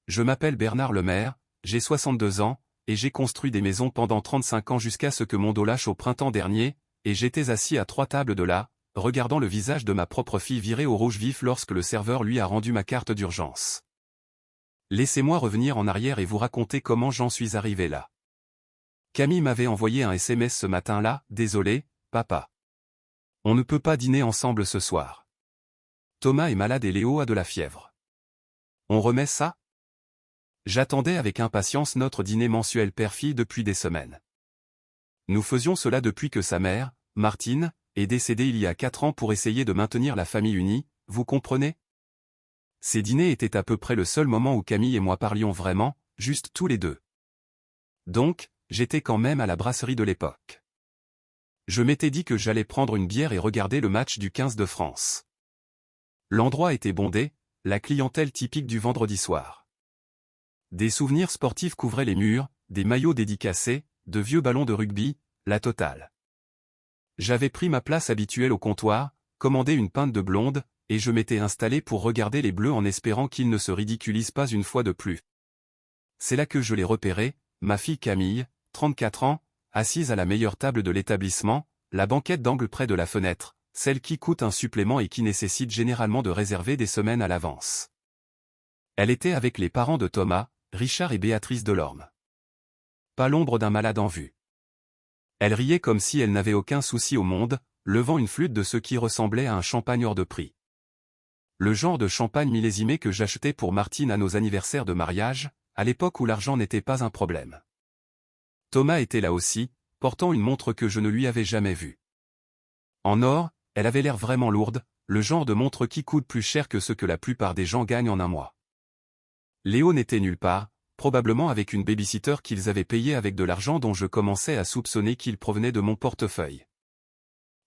Je m'appelle Bernard Lemaire, j'ai 62 ans, et j'ai construit des maisons pendant 35 ans jusqu'à ce que mon dos lâche au printemps dernier, et j'étais assis à 3 tables de là, regardant le visage de ma propre fille virer au rouge vif lorsque le serveur lui a rendu ma carte d'urgence. Laissez-moi revenir en arrière et vous raconter comment j'en suis arrivé là. Camille m'avait envoyé un SMS ce matin-là, « Désolé, papa. On ne peut pas dîner ensemble ce soir. Thomas est malade et Léo a de la fièvre. On remet ça ?» J'attendais avec impatience notre dîner mensuel père-fille depuis des semaines. Nous faisions cela depuis que sa mère, Martine, est décédée il y a 4 ans pour essayer de maintenir la famille unie, vous comprenez? Ces dîners étaient à peu près le seul moment où Camille et moi parlions vraiment, juste tous les deux. Donc, j'étais quand même à la brasserie de l'époque. Je m'étais dit que j'allais prendre une bière et regarder le match du 15 de France. L'endroit était bondé, la clientèle typique du vendredi soir. Des souvenirs sportifs couvraient les murs, des maillots dédicacés, de vieux ballons de rugby, la totale. J'avais pris ma place habituelle au comptoir, commandé une pinte de blonde, et je m'étais installé pour regarder les Bleus en espérant qu'ils ne se ridiculisent pas une fois de plus. C'est là que je l'ai repéré, ma fille Camille, 34 ans, assise à la meilleure table de l'établissement, la banquette d'angle près de la fenêtre, celle qui coûte un supplément et qui nécessite généralement de réserver des semaines à l'avance. Elle était avec les parents de Thomas, Richard et Béatrice Delorme. Pas l'ombre d'un malade en vue. Elle riait comme si elle n'avait aucun souci au monde, levant une flûte de ce qui ressemblait à un champagne hors de prix. Le genre de champagne millésimé que j'achetais pour Martine à nos anniversaires de mariage, à l'époque où l'argent n'était pas un problème. Thomas était là aussi, portant une montre que je ne lui avais jamais vue. En or, elle avait l'air vraiment lourde, le genre de montre qui coûte plus cher que ce que la plupart des gens gagnent en un mois. Léo n'était nulle part, probablement avec une babysitter qu'ils avaient payée avec de l'argent dont je commençais à soupçonner qu'il provenait de mon portefeuille.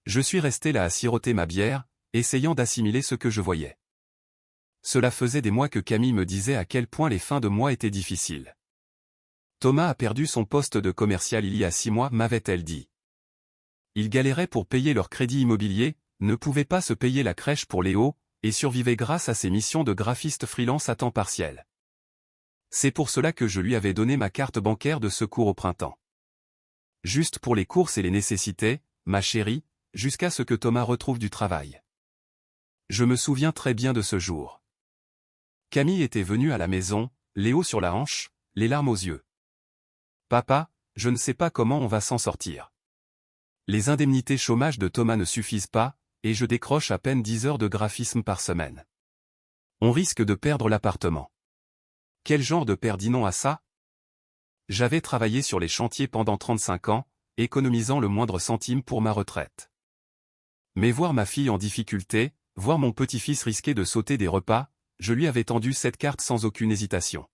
Je suis resté là à siroter ma bière, essayant d'assimiler ce que je voyais. Cela faisait des mois que Camille me disait à quel point les fins de mois étaient difficiles. Thomas a perdu son poste de commercial il y a 6 mois, m'avait-elle dit. Ils galéraient pour payer leur crédit immobilier, ne pouvaient pas se payer la crèche pour Léo, et survivaient grâce à ses missions de graphiste freelance à temps partiel. C'est pour cela que je lui avais donné ma carte bancaire de secours au printemps. Juste pour les courses et les nécessités, ma chérie, jusqu'à ce que Thomas retrouve du travail. Je me souviens très bien de ce jour. Camille était venue à la maison, Léo sur la hanche, les larmes aux yeux. « Papa, je ne sais pas comment on va s'en sortir. Les indemnités chômage de Thomas ne suffisent pas, et je décroche à peine 10 heures de graphisme par semaine. On risque de perdre l'appartement. » Quel genre de père dit non à ça? J'avais travaillé sur les chantiers pendant 35 ans, économisant le moindre centime pour ma retraite. Mais voir ma fille en difficulté, voir mon petit-fils risquer de sauter des repas, je lui avais tendu cette carte sans aucune hésitation.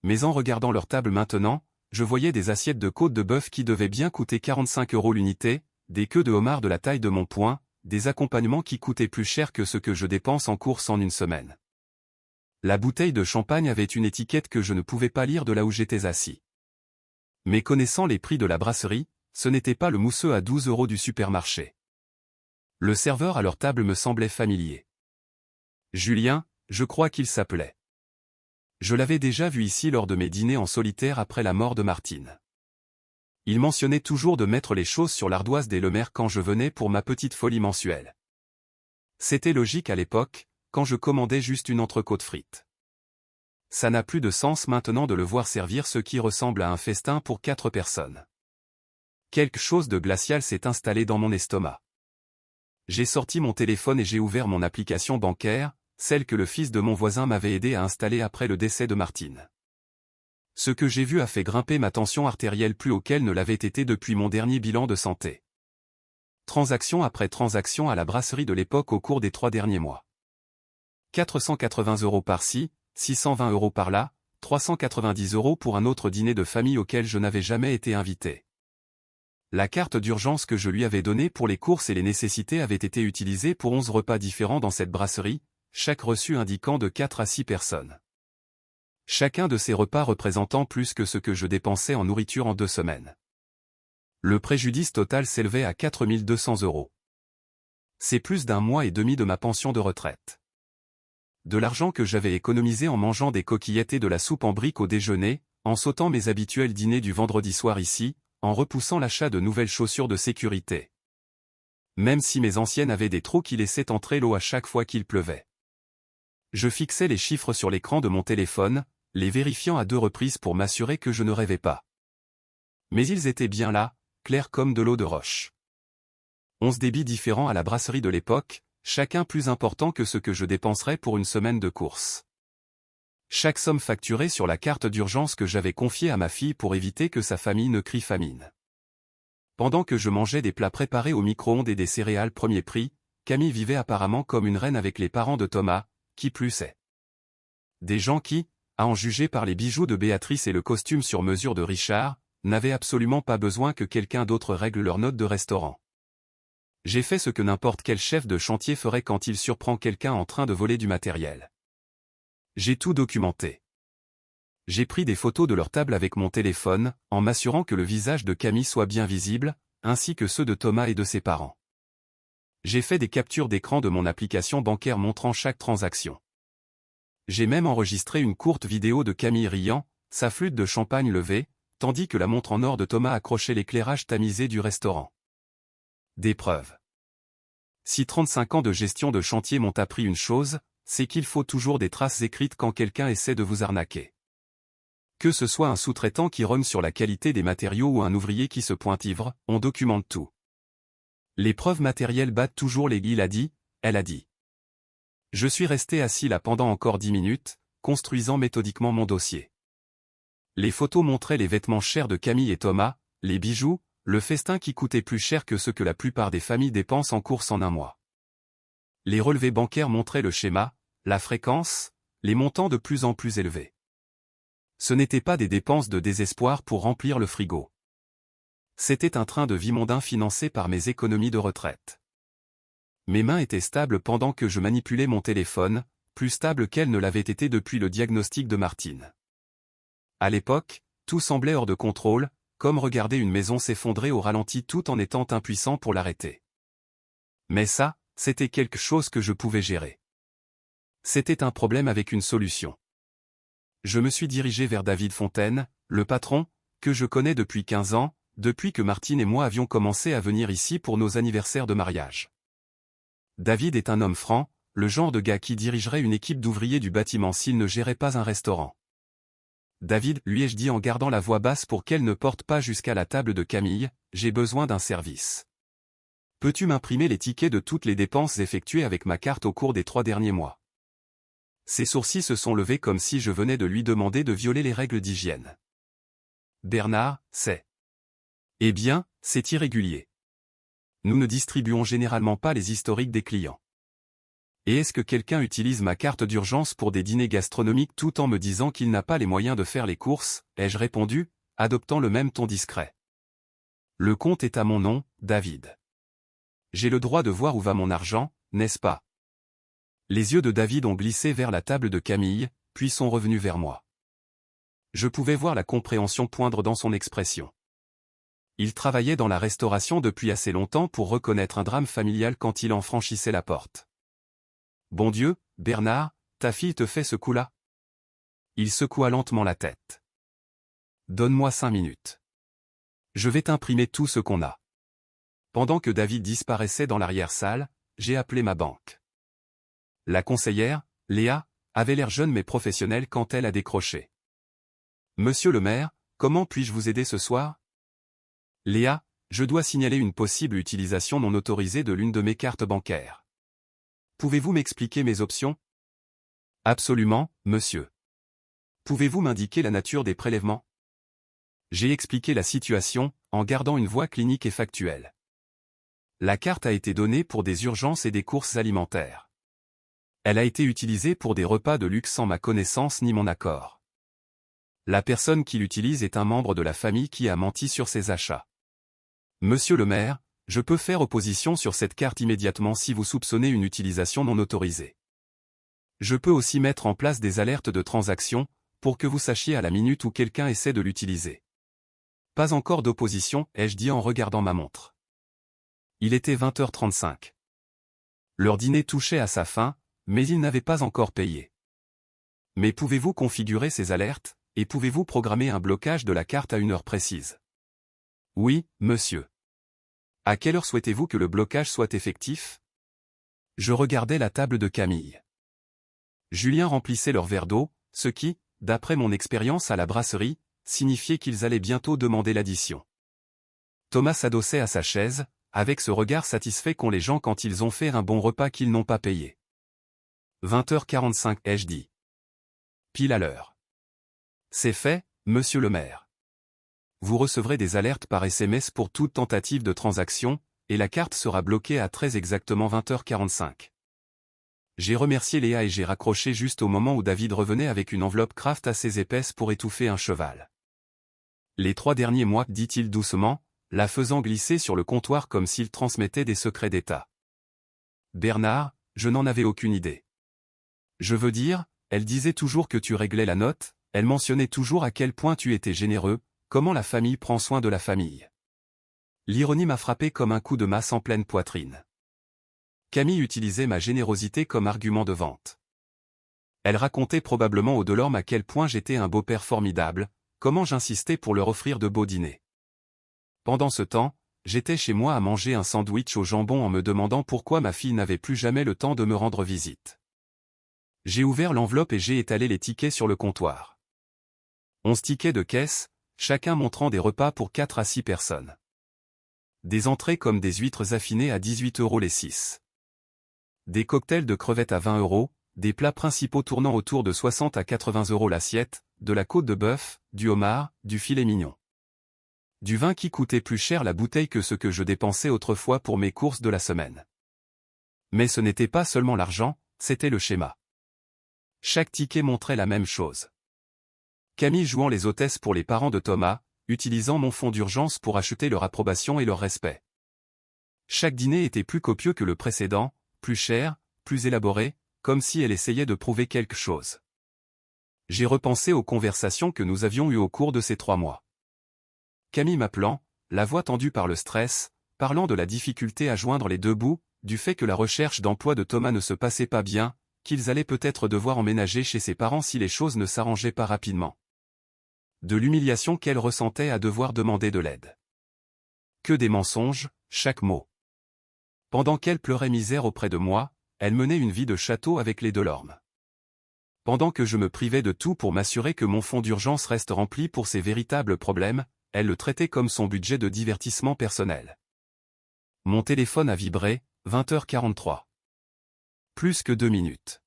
Mais en regardant leur table maintenant, je voyais des assiettes de côtes de bœuf qui devaient bien coûter 45 € l'unité, des queues de homard de la taille de mon poing, des accompagnements qui coûtaient plus cher que ce que je dépense en course en une semaine. La bouteille de champagne avait une étiquette que je ne pouvais pas lire de là où j'étais assis. Mais connaissant les prix de la brasserie, ce n'était pas le mousseux à 12 € du supermarché. Le serveur à leur table me semblait familier. Julien, je crois qu'il s'appelait. Je l'avais déjà vu ici lors de mes dîners en solitaire après la mort de Martine. Il mentionnait toujours de mettre les choses sur l'ardoise des Lemaire quand je venais pour ma petite folie mensuelle. C'était logique à l'époque, quand je commandais juste une entrecôte frite. Ça n'a plus de sens maintenant de le voir servir ce qui ressemble à un festin pour 4 personnes. Quelque chose de glacial s'est installé dans mon estomac. J'ai sorti mon téléphone et j'ai ouvert mon application bancaire, celle que le fils de mon voisin m'avait aidé à installer après le décès de Martine. Ce que j'ai vu a fait grimper ma tension artérielle plus haut qu'elle ne l'avait été depuis mon dernier bilan de santé. Transaction après transaction à la brasserie de l'époque au cours des 3 derniers mois. 480 € par-ci, 620 € par-là, 390 € pour un autre dîner de famille auquel je n'avais jamais été invité. La carte d'urgence que je lui avais donnée pour les courses et les nécessités avait été utilisée pour 11 repas différents dans cette brasserie, chaque reçu indiquant de 4 à 6 personnes. Chacun de ces repas représentant plus que ce que je dépensais en nourriture en 2 semaines. Le préjudice total s'élevait à 4 200 €. C'est plus d'1 mois et demi de ma pension de retraite. de l'argent que j'avais économisé en mangeant des coquillettes et de la soupe en briques au déjeuner, en sautant mes habituels dîners du vendredi soir ici, en repoussant l'achat de nouvelles chaussures de sécurité. Même si mes anciennes avaient des trous qui laissaient entrer l'eau à chaque fois qu'il pleuvait. Je fixais les chiffres sur l'écran de mon téléphone, les vérifiant à 2 reprises pour m'assurer que je ne rêvais pas. Mais ils étaient bien là, clairs comme de l'eau de roche. 11 débits différents à la brasserie de l'époque, chacun plus important que ce que je dépenserais pour une semaine de course. Chaque somme facturée sur la carte d'urgence que j'avais confiée à ma fille pour éviter que sa famille ne crie famine. Pendant que je mangeais des plats préparés au micro-ondes et des céréales premier prix, Camille vivait apparemment comme une reine avec les parents de Thomas, qui plus est. Des gens qui, à en juger par les bijoux de Béatrice et le costume sur mesure de Richard, n'avaient absolument pas besoin que quelqu'un d'autre règle leur note de restaurant. J'ai fait ce que n'importe quel chef de chantier ferait quand il surprend quelqu'un en train de voler du matériel. J'ai tout documenté. J'ai pris des photos de leur table avec mon téléphone, en m'assurant que le visage de Camille soit bien visible, ainsi que ceux de Thomas et de ses parents. J'ai fait des captures d'écran de mon application bancaire montrant chaque transaction. J'ai même enregistré une courte vidéo de Camille riant, sa flûte de champagne levée, tandis que la montre en or de Thomas accrochait l'éclairage tamisé du restaurant. Des preuves. Si 35 ans de gestion de chantier m'ont appris une chose, c'est qu'il faut toujours des traces écrites quand quelqu'un essaie de vous arnaquer. Que ce soit un sous-traitant qui rogne sur la qualité des matériaux ou un ouvrier qui se pointe ivre, on documente tout. Les preuves matérielles battent toujours les il a dit, elle a dit. Je suis resté assis là pendant encore 10 minutes, construisant méthodiquement mon dossier. Les photos montraient les vêtements chers de Camille et Thomas, les bijoux, le festin qui coûtait plus cher que ce que la plupart des familles dépensent en courses en un mois. Les relevés bancaires montraient le schéma, la fréquence, les montants de plus en plus élevés. Ce n'étaient pas des dépenses de désespoir pour remplir le frigo. C'était un train de vie mondain financé par mes économies de retraite. Mes mains étaient stables pendant que je manipulais mon téléphone, plus stables qu'elles ne l'avaient été depuis le diagnostic de Martine. À l'époque, tout semblait hors de contrôle, comme regarder une maison s'effondrer au ralenti tout en étant impuissant pour l'arrêter. Mais ça, c'était quelque chose que je pouvais gérer. C'était un problème avec une solution. Je me suis dirigé vers David Fontaine, le patron, que je connais depuis 15 ans, depuis que Martine et moi avions commencé à venir ici pour nos anniversaires de mariage. David est un homme franc, le genre de gars qui dirigerait une équipe d'ouvriers du bâtiment s'il ne gérait pas un restaurant. David, lui ai-je dit en gardant la voix basse pour qu'elle ne porte pas jusqu'à la table de Camille, j'ai besoin d'un service. Peux-tu m'imprimer les tickets de toutes les dépenses effectuées avec ma carte au cours des 3 derniers mois? Ses sourcils se sont levés comme si je venais de lui demander de violer les règles d'hygiène. Bernard, c'est. Eh bien, c'est irrégulier. Nous ne distribuons généralement pas les historiques des clients. Et est-ce que quelqu'un utilise ma carte d'urgence pour des dîners gastronomiques tout en me disant qu'il n'a pas les moyens de faire les courses, ai-je répondu, adoptant le même ton discret. Le compte est à mon nom, David. J'ai le droit de voir où va mon argent, n'est-ce pas? Les yeux de David ont glissé vers la table de Camille, puis sont revenus vers moi. Je pouvais voir la compréhension poindre dans son expression. Il travaillait dans la restauration depuis assez longtemps pour reconnaître un drame familial quand il en franchissait la porte. Bon Dieu, Bernard, ta fille te fait ce coup-là? Il secoua lentement la tête. Donne-moi 5 minutes. Je vais t'imprimer tout ce qu'on a. Pendant que David disparaissait dans l'arrière-salle, j'ai appelé ma banque. La conseillère, Léa, avait l'air jeune mais professionnelle quand elle a décroché. Monsieur le maire, comment puis-je vous aider ce soir? Léa, je dois signaler une possible utilisation non autorisée de l'une de mes cartes bancaires. Pouvez-vous m'expliquer mes options? Absolument, monsieur. Pouvez-vous m'indiquer la nature des prélèvements? J'ai expliqué la situation, en gardant une voix clinique et factuelle. La carte a été donnée pour des urgences et des courses alimentaires. Elle a été utilisée pour des repas de luxe sans ma connaissance ni mon accord. La personne qui l'utilise est un membre de la famille qui a menti sur ses achats. Monsieur le maire, je peux faire opposition sur cette carte immédiatement si vous soupçonnez une utilisation non autorisée. Je peux aussi mettre en place des alertes de transaction, pour que vous sachiez à la minute où quelqu'un essaie de l'utiliser. Pas encore d'opposition, ai-je dit en regardant ma montre. Il était 20h35. Leur dîner touchait à sa fin, Mais ils n'avaient pas encore payé. Mais pouvez-vous configurer ces alertes, et pouvez-vous programmer un blocage de la carte à une heure précise? Oui, monsieur. À quelle heure souhaitez-vous que le blocage soit effectif? Je regardais la table de Camille. Julien remplissait leur verre d'eau, ce qui, d'après mon expérience à la brasserie, signifiait qu'ils allaient bientôt demander l'addition. Thomas s'adossait à sa chaise, avec ce regard satisfait qu'ont les gens quand ils ont fait un bon repas qu'ils n'ont pas payé. 20h45 ai-je dit. Pile à l'heure. C'est fait, monsieur le maire. Vous recevrez des alertes par SMS pour toute tentative de transaction, et la carte sera bloquée à très exactement 20h45. J'ai remercié Léa et j'ai raccroché juste au moment où David revenait avec une enveloppe Kraft assez épaisse pour étouffer un cheval. Les 3 derniers mois, dit-il doucement, la faisant glisser sur le comptoir comme s'il transmettait des secrets d'État. Bernard, je n'en avais aucune idée. Je veux dire, elle disait toujours que tu réglais la note, elle mentionnait toujours à quel point tu étais généreux, comment la famille prend soin de la famille. L'ironie m'a frappé comme un coup de masse en pleine poitrine. Camille utilisait ma générosité comme argument de vente. Elle racontait probablement aux Delorme à quel point j'étais un beau-père formidable, comment j'insistais pour leur offrir de beaux dîners. Pendant ce temps, j'étais chez moi à manger un sandwich au jambon en me demandant pourquoi ma fille n'avait plus jamais le temps de me rendre visite. J'ai ouvert l'enveloppe et j'ai étalé les tickets sur le comptoir. 11 tickets de caisse, chacun montrant des repas pour 4 à 6 personnes. Des entrées comme des huîtres affinées à 18 € les 6. Des cocktails de crevettes à 20 €, des plats principaux tournant autour de 60 à 80 € l'assiette, de la côte de bœuf, du homard, du filet mignon. Du vin qui coûtait plus cher la bouteille que ce que je dépensais autrefois pour mes courses de la semaine. Mais ce n'était pas seulement l'argent, c'était le schéma. Chaque ticket montrait la même chose. Camille jouant les hôtesses pour les parents de Thomas, utilisant mon fonds d'urgence pour acheter leur approbation et leur respect. Chaque dîner était plus copieux que le précédent, plus cher, plus élaboré, comme si elle essayait de prouver quelque chose. J'ai repensé aux conversations que nous avions eues au cours de ces 3 mois. Camille m'appelant, la voix tendue par le stress, parlant de la difficulté à joindre les deux bouts, du fait que la recherche d'emploi de Thomas ne se passait pas bien, qu'ils allaient peut-être devoir emménager chez ses parents si les choses ne s'arrangeaient pas rapidement. De l'humiliation qu'elle ressentait à devoir demander de l'aide. Que des mensonges, chaque mot. Pendant qu'elle pleurait misère auprès de moi, elle menait une vie de château avec les Delorme. Pendant que je me privais de tout pour m'assurer que mon fonds d'urgence reste rempli pour ses véritables problèmes, elle le traitait comme son budget de divertissement personnel. Mon téléphone a vibré, 20h43. Plus que 2 minutes.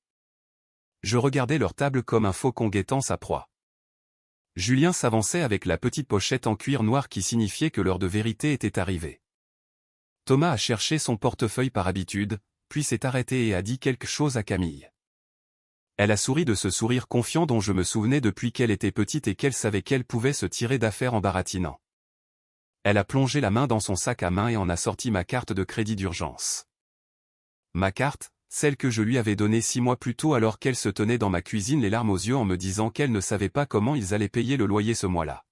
Je regardais leur table comme un faucon guettant sa proie. Julien s'avançait avec la petite pochette en cuir noir qui signifiait que l'heure de vérité était arrivée. Thomas a cherché son portefeuille par habitude, puis s'est arrêté et a dit quelque chose à Camille. Elle a souri de ce sourire confiant dont je me souvenais depuis qu'elle était petite et qu'elle savait qu'elle pouvait se tirer d'affaire en baratinant. Elle a plongé la main dans son sac à main et en a sorti ma carte de crédit d'urgence. Ma carte, celle que je lui avais donnée 6 mois plus tôt alors qu'elle se tenait dans ma cuisine les larmes aux yeux en me disant qu'elle ne savait pas comment ils allaient payer le loyer ce mois-là.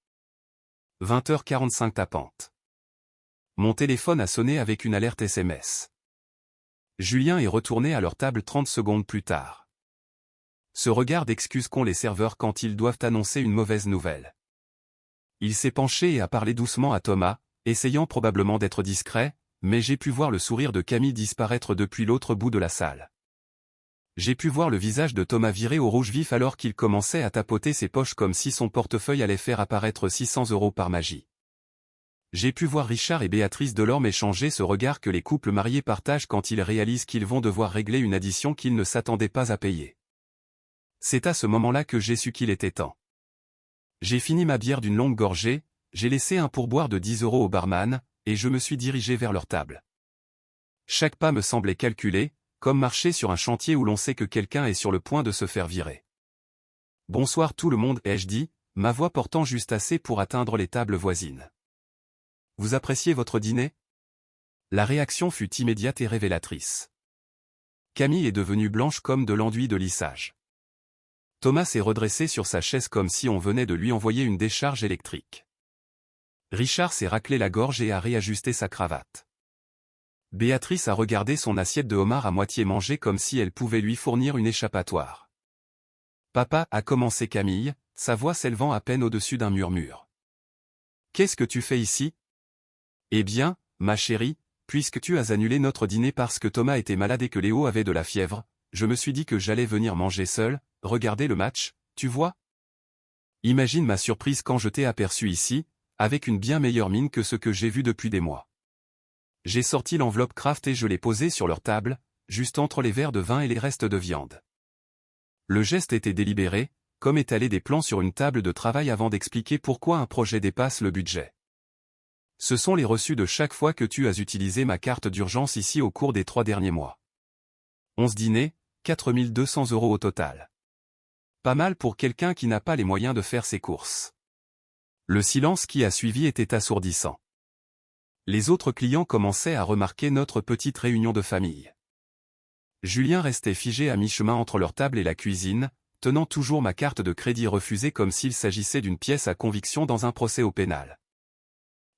20h45 tapante. Mon téléphone a sonné avec une alerte SMS. Julien est retourné à leur table 30 secondes plus tard. Ce regard d'excuse qu'ont les serveurs quand ils doivent annoncer une mauvaise nouvelle. Il s'est penché et a parlé doucement à Thomas, essayant probablement d'être discret, mais j'ai pu voir le sourire de Camille disparaître depuis l'autre bout de la salle. J'ai pu voir le visage de Thomas virer au rouge vif alors qu'il commençait à tapoter ses poches comme si son portefeuille allait faire apparaître 600 € par magie. J'ai pu voir Richard et Béatrice Delorme échanger ce regard que les couples mariés partagent quand ils réalisent qu'ils vont devoir régler une addition qu'ils ne s'attendaient pas à payer. C'est à ce moment-là que j'ai su qu'il était temps. J'ai fini ma bière d'une longue gorgée, j'ai laissé un pourboire de 10 € au barman, et je me suis dirigé vers leur table. Chaque pas me semblait calculé, comme marcher sur un chantier où l'on sait que quelqu'un est sur le point de se faire virer. Bonsoir tout le monde, ai-je dit, ma voix portant juste assez pour atteindre les tables voisines. Vous appréciez votre dîner? La réaction fut immédiate et révélatrice. Camille est devenue blanche comme de l'enduit de lissage. Thomas s'est redressé sur sa chaise comme si on venait de lui envoyer une décharge électrique. Richard s'est raclé la gorge et a réajusté sa cravate. Béatrice a regardé son assiette de homard à moitié mangée comme si elle pouvait lui fournir une échappatoire. Papa, a commencé Camille, sa voix s'élevant à peine au-dessus d'un murmure. Qu'est-ce que tu fais ici? Eh bien, ma chérie, puisque tu as annulé notre dîner parce que Thomas était malade et que Léo avait de la fièvre, je me suis dit que j'allais venir manger seul, regarder le match, tu vois? Imagine ma surprise quand je t'ai aperçu ici, avec une bien meilleure mine que ce que j'ai vu depuis des mois. J'ai sorti l'enveloppe Kraft et je l'ai posée sur leur table, juste entre les verres de vin et les restes de viande. Le geste était délibéré, comme étaler des plans sur une table de travail avant d'expliquer pourquoi un projet dépasse le budget. Ce sont les reçus de chaque fois que tu as utilisé ma carte d'urgence ici au cours des 3 derniers mois. 11 dîners, 4 200 € au total. Pas mal pour quelqu'un qui n'a pas les moyens de faire ses courses. Le silence qui a suivi était assourdissant. Les autres clients commençaient à remarquer notre petite réunion de famille. Julien restait figé à mi-chemin entre leur table et la cuisine, tenant toujours ma carte de crédit refusée comme s'il s'agissait d'une pièce à conviction dans un procès au pénal.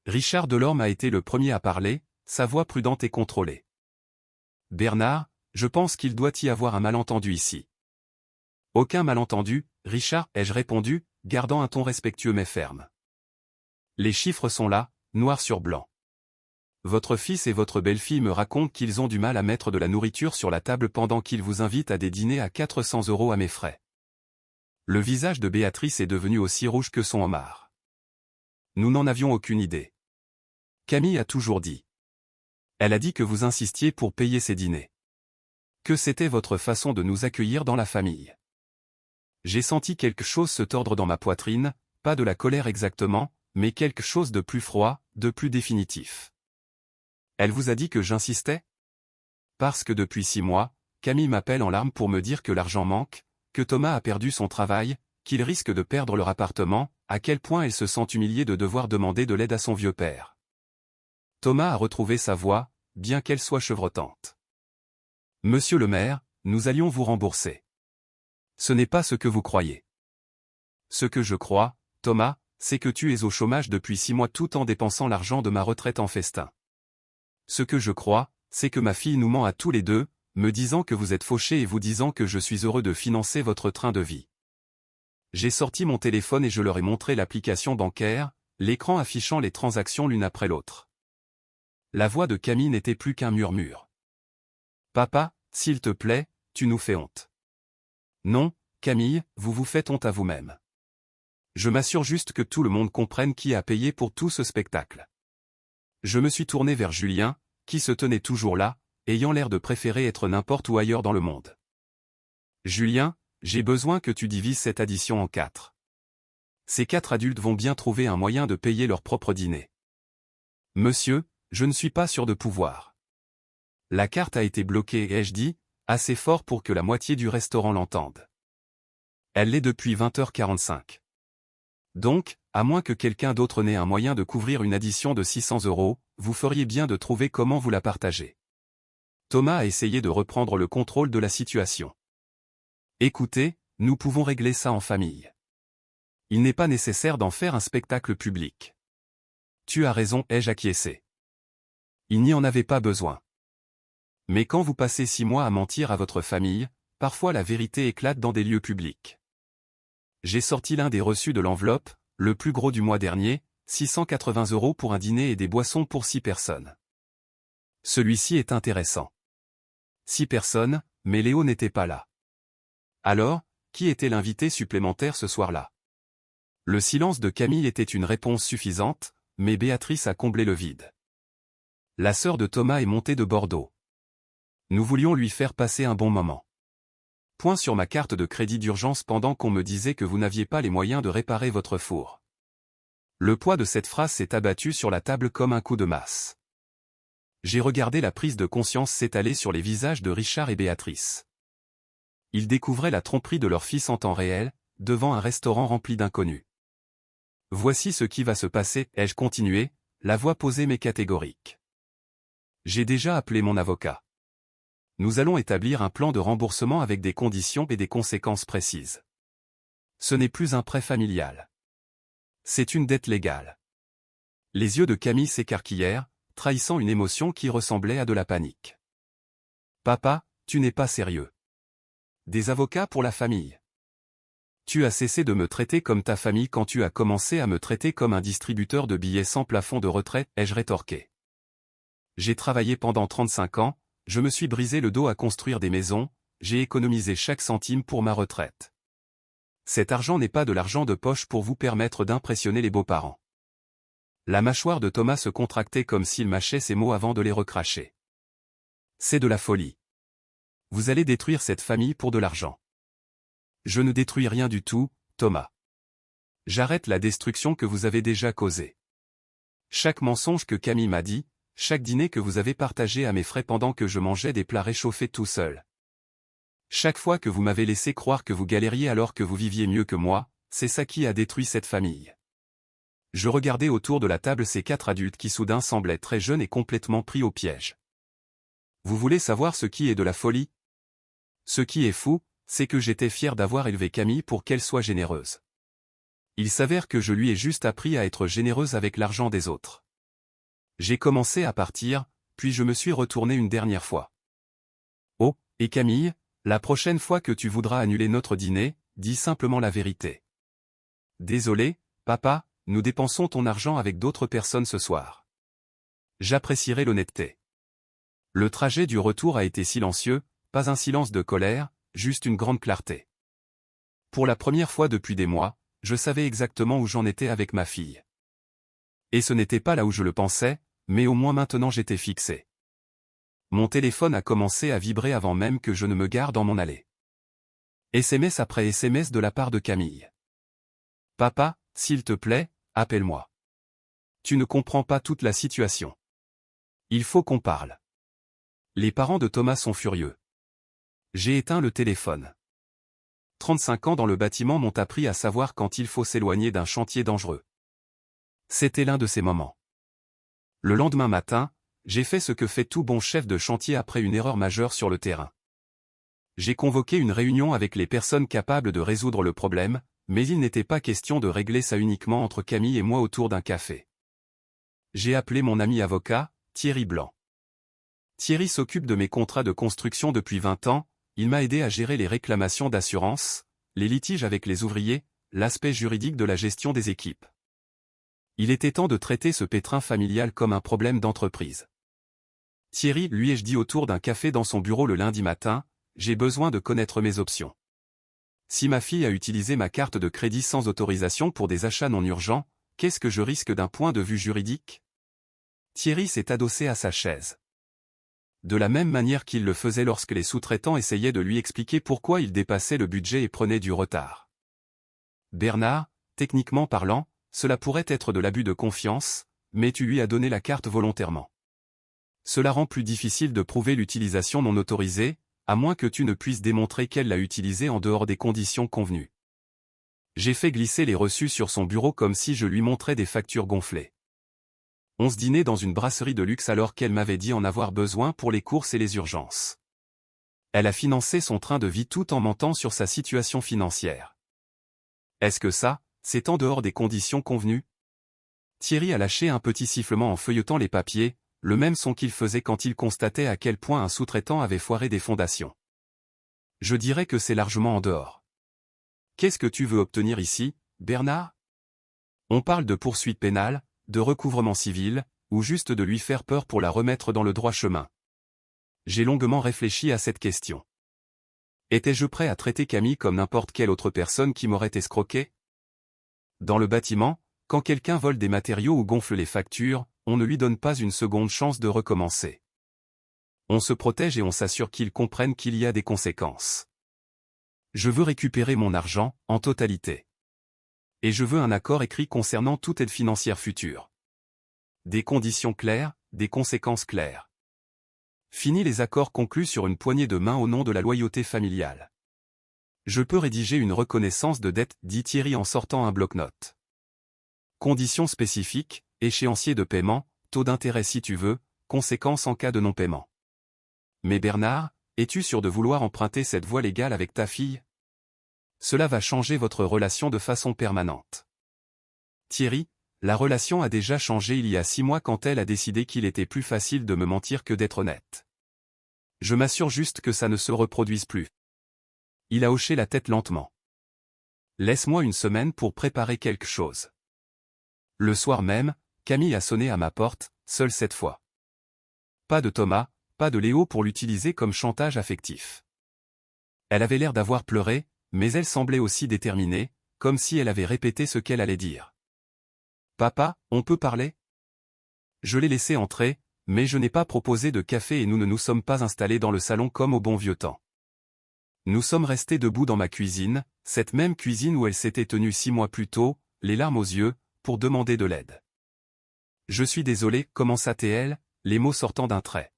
Richard Delorme a été le premier à parler, sa voix prudente et contrôlée. « Bernard, je pense qu'il doit y avoir un malentendu ici. » « Aucun malentendu, Richard, ai-je répondu, gardant un ton respectueux mais ferme. Les chiffres sont là, noir sur blanc. Votre fils et votre belle-fille me racontent qu'ils ont du mal à mettre de la nourriture sur la table pendant qu'ils vous invitent à des dîners à 400 € à mes frais. Le visage de Béatrice est devenu aussi rouge que son homard. Nous n'en avions aucune idée. Camille a toujours dit. Elle a dit que vous insistiez pour payer ces dîners. Que c'était votre façon de nous accueillir dans la famille. J'ai senti quelque chose se tordre dans ma poitrine, pas de la colère exactement, mais quelque chose de plus froid, de plus définitif. Elle vous a dit que j'insistais? Parce que depuis 6 mois, Camille m'appelle en larmes pour me dire que l'argent manque, que Thomas a perdu son travail, qu'il risque de perdre leur appartement, à quel point elle se sent humiliée de devoir demander de l'aide à son vieux père. Thomas a retrouvé sa voix, bien qu'elle soit chevrotante. Monsieur le maire, nous allions vous rembourser. Ce n'est pas ce que vous croyez. Ce que je crois, Thomas, c'est que tu es au chômage depuis 6 mois tout en dépensant l'argent de ma retraite en festin. Ce que je crois, c'est que ma fille nous ment à tous les deux, me disant que vous êtes fauchés et vous disant que je suis heureux de financer votre train de vie. J'ai sorti mon téléphone et je leur ai montré l'application bancaire, l'écran affichant les transactions l'une après l'autre. La voix de Camille n'était plus qu'un murmure. Papa, s'il te plaît, tu nous fais honte. Non, Camille, vous vous faites honte à vous-même. Je m'assure juste que tout le monde comprenne qui a payé pour tout ce spectacle. Je me suis tourné vers Julien, qui se tenait toujours là, ayant l'air de préférer être n'importe où ailleurs dans le monde. Julien, j'ai besoin que tu divises cette addition en 4. Ces 4 adultes vont bien trouver un moyen de payer leur propre dîner. Monsieur, je ne suis pas sûr de pouvoir. La carte a été bloquée, ai-je dit, assez fort pour que la moitié du restaurant l'entende. Elle l'est depuis 20h45. Donc, à moins que quelqu'un d'autre n'ait un moyen de couvrir une addition de 600 €, vous feriez bien de trouver comment vous la partagez. Thomas a essayé de reprendre le contrôle de la situation. Écoutez, nous pouvons régler ça en famille. Il n'est pas nécessaire d'en faire un spectacle public. Tu as raison, ai-je acquiescé. Il n'y en avait pas besoin. Mais quand vous passez 6 mois à mentir à votre famille, parfois la vérité éclate dans des lieux publics. J'ai sorti l'un des reçus de l'enveloppe, le plus gros du mois dernier, 680 € pour un dîner et des boissons pour 6 personnes. Celui-ci est intéressant. 6 personnes, mais Léo n'était pas là. Alors, qui était l'invité supplémentaire ce soir-là? Le silence de Camille était une réponse suffisante, mais Béatrice a comblé le vide. La sœur de Thomas est montée de Bordeaux. Nous voulions lui faire passer un bon moment. Point sur ma carte de crédit d'urgence pendant qu'on me disait que vous n'aviez pas les moyens de réparer votre four. Le poids de cette phrase s'est abattu sur la table comme un coup de masse. J'ai regardé la prise de conscience s'étaler sur les visages de Richard et Béatrice. Ils découvraient la tromperie de leur fils en temps réel, devant un restaurant rempli d'inconnus. Voici ce qui va se passer, ai-je continué, la voix posée mais catégorique. J'ai déjà appelé mon avocat. Nous allons établir un plan de remboursement avec des conditions et des conséquences précises. Ce n'est plus un prêt familial. C'est une dette légale. Les yeux de Camille s'écarquillèrent, trahissant une émotion qui ressemblait à de la panique. Papa, tu n'es pas sérieux. Des avocats pour la famille. Tu as cessé de me traiter comme ta famille quand tu as commencé à me traiter comme un distributeur de billets sans plafond de retraite, ai-je rétorqué. J'ai travaillé pendant 35 ans, je me suis brisé le dos à construire des maisons, j'ai économisé chaque centime pour ma retraite. Cet argent n'est pas de l'argent de poche pour vous permettre d'impressionner les beaux-parents. La mâchoire de Thomas se contractait comme s'il mâchait ses mots avant de les recracher. C'est de la folie. Vous allez détruire cette famille pour de l'argent. Je ne détruis rien du tout, Thomas. J'arrête la destruction que vous avez déjà causée. Chaque mensonge que Camille m'a dit, chaque dîner que vous avez partagé à mes frais pendant que je mangeais des plats réchauffés tout seul. Chaque fois que vous m'avez laissé croire que vous galériez alors que vous viviez mieux que moi, c'est ça qui a détruit cette famille. Je regardais autour de la table ces 4 adultes qui soudain semblaient très jeunes et complètement pris au piège. Vous voulez savoir ce qui est de la folie? Ce qui est fou, c'est que j'étais fier d'avoir élevé Camille pour qu'elle soit généreuse. Il s'avère que je lui ai juste appris à être généreuse avec l'argent des autres. J'ai commencé à partir, puis je me suis retourné une dernière fois. Oh, et Camille, la prochaine fois que tu voudras annuler notre dîner, dis simplement la vérité. Désolé, papa, nous dépensons ton argent avec d'autres personnes ce soir. J'apprécierai l'honnêteté. Le trajet du retour a été silencieux, pas un silence de colère, juste une grande clarté. Pour la première fois depuis des mois, je savais exactement où j'en étais avec ma fille. Et ce n'était pas là où je le pensais, mais au moins maintenant j'étais fixé. Mon téléphone a commencé à vibrer avant même que je ne me gare dans mon allée. SMS après SMS de la part de Camille. Papa, s'il te plaît, appelle-moi. Tu ne comprends pas toute la situation. Il faut qu'on parle. Les parents de Thomas sont furieux. J'ai éteint le téléphone. 35 ans dans le bâtiment m'ont appris à savoir quand il faut s'éloigner d'un chantier dangereux. C'était l'un de ces moments. Le lendemain matin, j'ai fait ce que fait tout bon chef de chantier après une erreur majeure sur le terrain. J'ai convoqué une réunion avec les personnes capables de résoudre le problème, mais il n'était pas question de régler ça uniquement entre Camille et moi autour d'un café. J'ai appelé mon ami avocat, Thierry Blanc. Thierry s'occupe de mes contrats de construction depuis 20 ans, il m'a aidé à gérer les réclamations d'assurance, les litiges avec les ouvriers, l'aspect juridique de la gestion des équipes. Il était temps de traiter ce pétrin familial comme un problème d'entreprise. Thierry, lui ai-je dit autour d'un café dans son bureau le lundi matin, j'ai besoin de connaître mes options. Si ma fille a utilisé ma carte de crédit sans autorisation pour des achats non urgents, qu'est-ce que je risque d'un point de vue juridique? Thierry s'est adossé à sa chaise. De la même manière qu'il le faisait lorsque les sous-traitants essayaient de lui expliquer pourquoi il dépassait le budget et prenait du retard. Bernard, techniquement parlant, cela pourrait être de l'abus de confiance, mais tu lui as donné la carte volontairement. Cela rend plus difficile de prouver l'utilisation non autorisée, à moins que tu ne puisses démontrer qu'elle l'a utilisée en dehors des conditions convenues. J'ai fait glisser les reçus sur son bureau comme si je lui montrais des factures gonflées. On se dînait dans une brasserie de luxe alors qu'elle m'avait dit en avoir besoin pour les courses et les urgences. Elle a financé son train de vie tout en mentant sur sa situation financière. Est-ce que ça, c'est en dehors des conditions convenues? Thierry a lâché un petit sifflement en feuilletant les papiers, le même son qu'il faisait quand il constatait à quel point un sous-traitant avait foiré des fondations. Je dirais que c'est largement en dehors. Qu'est-ce que tu veux obtenir ici, Bernard? On parle de poursuite pénale, de recouvrement civil, ou juste de lui faire peur pour la remettre dans le droit chemin. J'ai longuement réfléchi à cette question. Étais-je prêt à traiter Camille comme n'importe quelle autre personne qui m'aurait escroqué? Dans le bâtiment, quand quelqu'un vole des matériaux ou gonfle les factures, on ne lui donne pas une seconde chance de recommencer. On se protège et on s'assure qu'il comprenne qu'il y a des conséquences. Je veux récupérer mon argent, en totalité. Et je veux un accord écrit concernant toute aide financière future. Des conditions claires, des conséquences claires. Fini les accords conclus sur une poignée de main au nom de la loyauté familiale. Je peux rédiger une reconnaissance de dette, dit Thierry en sortant un bloc-notes. Conditions spécifiques, échéancier de paiement, taux d'intérêt si tu veux, conséquences en cas de non-paiement. Mais Bernard, es-tu sûr de vouloir emprunter cette voie légale avec ta fille? Cela va changer votre relation de façon permanente. Thierry, la relation a déjà changé il y a 6 mois quand elle a décidé qu'il était plus facile de me mentir que d'être honnête. Je m'assure juste que ça ne se reproduise plus. Il a hoché la tête lentement. Laisse-moi une semaine pour préparer quelque chose. Le soir même, Camille a sonné à ma porte, seule cette fois. Pas de Thomas, pas de Léo pour l'utiliser comme chantage affectif. Elle avait l'air d'avoir pleuré, mais elle semblait aussi déterminée, comme si elle avait répété ce qu'elle allait dire. « Papa, on peut parler ?» Je l'ai laissé entrer, mais je n'ai pas proposé de café et nous ne nous sommes pas installés dans le salon comme au bon vieux temps. Nous sommes restés debout dans ma cuisine, cette même cuisine où elle s'était tenue 6 mois plus tôt, les larmes aux yeux, pour demander de l'aide. « Je suis désolé, commença-t-elle, les mots sortant d'un trait.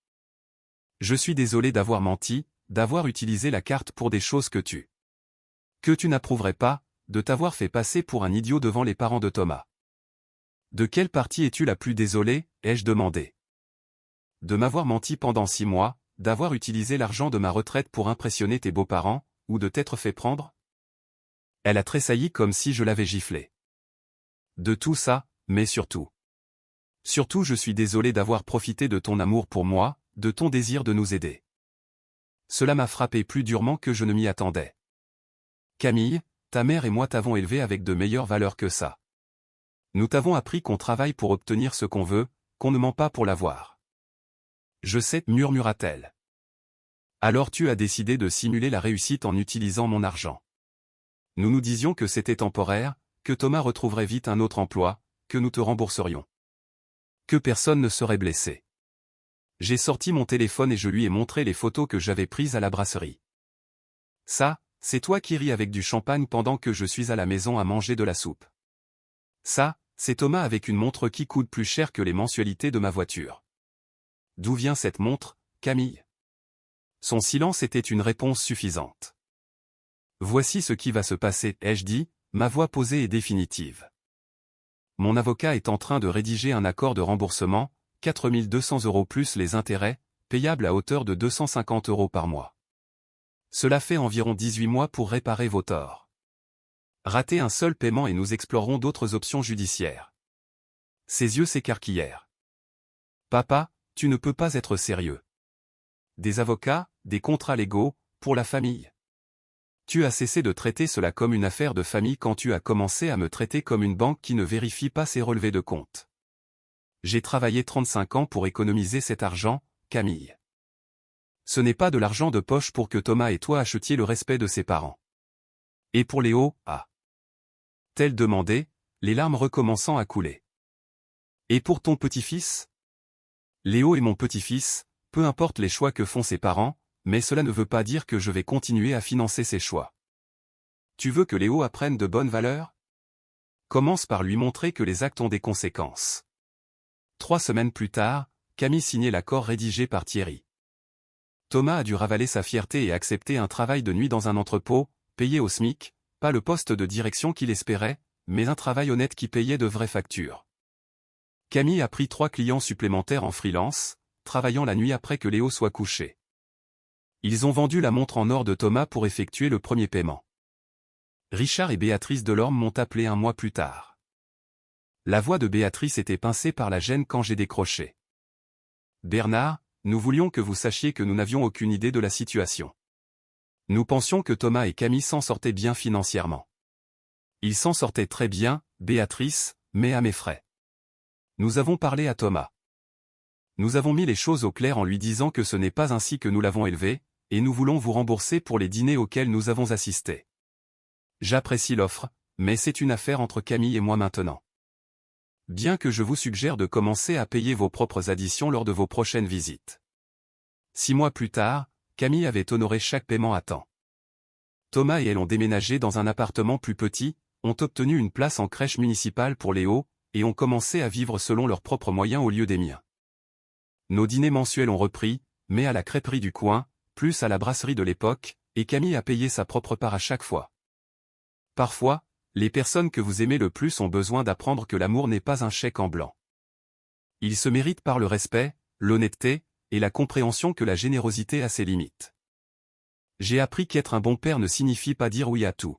Je suis désolé d'avoir menti, d'avoir utilisé la carte pour des choses que tu n'approuverais pas, de t'avoir fait passer pour un idiot devant les parents de Thomas. De quelle partie es-tu la plus désolée, ai-je demandé. De m'avoir menti pendant 6 mois, d'avoir utilisé l'argent de ma retraite pour impressionner tes beaux-parents, ou de t'être fait prendre? Elle a tressailli comme si je l'avais giflé. De tout ça, mais surtout. Surtout je suis désolé d'avoir profité de ton amour pour moi, de ton désir de nous aider. Cela m'a frappé plus durement que je ne m'y attendais. Camille, ta mère et moi t'avons élevé avec de meilleures valeurs que ça. Nous t'avons appris qu'on travaille pour obtenir ce qu'on veut, qu'on ne ment pas pour l'avoir. Je sais, murmura-t-elle. Alors tu as décidé de simuler la réussite en utilisant mon argent. Nous nous disions que c'était temporaire, que Thomas retrouverait vite un autre emploi, que nous te rembourserions. Que personne ne serait blessé. J'ai sorti mon téléphone et je lui ai montré les photos que j'avais prises à la brasserie. Ça, c'est toi qui ris avec du champagne pendant que je suis à la maison à manger de la soupe. Ça, c'est Thomas avec une montre qui coûte plus cher que les mensualités de ma voiture. D'où vient cette montre, Camille? Son silence était une réponse suffisante. Voici ce qui va se passer, ai-je dit, ma voix posée et définitive. Mon avocat est en train de rédiger un accord de remboursement, 4 200 € plus les intérêts, payables à hauteur de 250 € par mois. Cela fait environ 18 mois pour réparer vos torts. Ratez un seul paiement et nous explorerons d'autres options judiciaires. Ses yeux s'écarquillèrent. Papa, tu ne peux pas être sérieux. Des avocats, des contrats légaux, pour la famille. Tu as cessé de traiter cela comme une affaire de famille quand tu as commencé à me traiter comme une banque qui ne vérifie pas ses relevés de compte. J'ai travaillé 35 ans pour économiser cet argent, Camille. Ce n'est pas de l'argent de poche pour que Thomas et toi achetiez le respect de ses parents. Et pour Léo, tel demandé, les larmes recommençant à couler. Et pour ton petit-fils? Léo est mon petit-fils, peu importe les choix que font ses parents, mais cela ne veut pas dire que je vais continuer à financer ses choix. Tu veux que Léo apprenne de bonnes valeurs? Commence par lui montrer que les actes ont des conséquences. 3 semaines plus tard, Camille signait l'accord rédigé par Thierry. Thomas a dû ravaler sa fierté et accepter un travail de nuit dans un entrepôt, payé au SMIC, pas le poste de direction qu'il espérait, mais un travail honnête qui payait de vraies factures. Camille a pris 3 clients supplémentaires en freelance, travaillant la nuit après que Léo soit couché. Ils ont vendu la montre en or de Thomas pour effectuer le premier paiement. Richard et Béatrice Delorme m'ont appelé 1 mois plus tard. La voix de Béatrice était pincée par la gêne quand j'ai décroché. Bernard, nous voulions que vous sachiez que nous n'avions aucune idée de la situation. Nous pensions que Thomas et Camille s'en sortaient bien financièrement. Ils s'en sortaient très bien, Béatrice, mais à mes frais. Nous avons parlé à Thomas. Nous avons mis les choses au clair en lui disant que ce n'est pas ainsi que nous l'avons élevé, et nous voulons vous rembourser pour les dîners auxquels nous avons assisté. J'apprécie l'offre, mais c'est une affaire entre Camille et moi maintenant. Bien que je vous suggère de commencer à payer vos propres additions lors de vos prochaines visites. 6 mois plus tard, Camille avait honoré chaque paiement à temps. Thomas et elle ont déménagé dans un appartement plus petit, ont obtenu une place en crèche municipale pour Léo, et ont commencé à vivre selon leurs propres moyens au lieu des miens. Nos dîners mensuels ont repris, mais à la crêperie du coin, plus à la brasserie de l'époque, et Camille a payé sa propre part à chaque fois. Parfois, les personnes que vous aimez le plus ont besoin d'apprendre que l'amour n'est pas un chèque en blanc. Il se mérite par le respect, l'honnêteté, et la compréhension que la générosité a ses limites. J'ai appris qu'être un bon père ne signifie pas dire oui à tout.